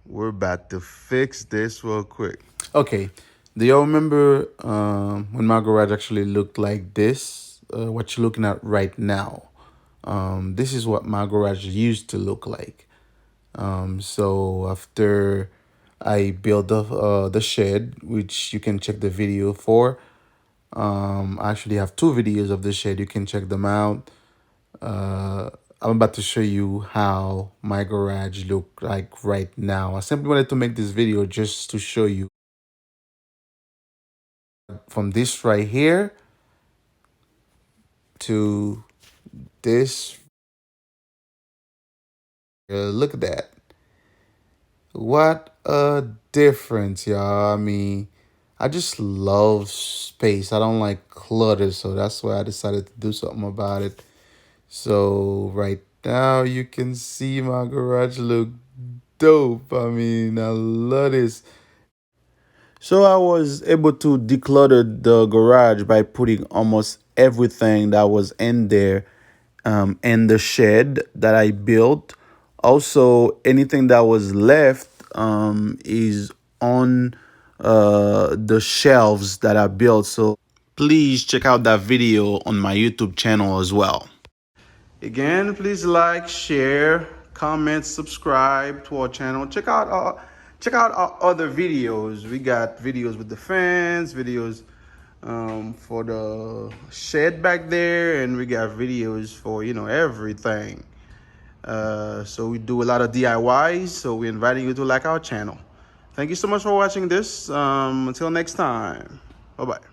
We're about to fix this real quick. Okay, do y'all remember when my garage actually looked like this? What you're looking at right now. This is what my garage used to look like. So after I built the shed, which you can check the video for. I actually have two videos of the shed. You can check them out. Uh, I'm about to show you how my garage look like right now. I simply wanted to make this video just to show you from this right here to this. Look at that. What a difference, y'all. I mean, I just love space. I don't like clutter, so that's why I decided to do something about it. So right now you can see my garage look dope. I mean, I love this. So I was able to declutter the garage by putting almost everything that was in there in the shed that I built. Also, anything that was left is on the shelves that I built. So please check out that video on my YouTube channel as well. Again, please like, share, comment, subscribe to our channel. Check out our other videos. We got videos with the fans, videos for the shed back there, and we got videos for everything. So we do a lot of DIYs. So we're inviting you to like our channel. Thank you so much for watching this. Until next time. Bye bye.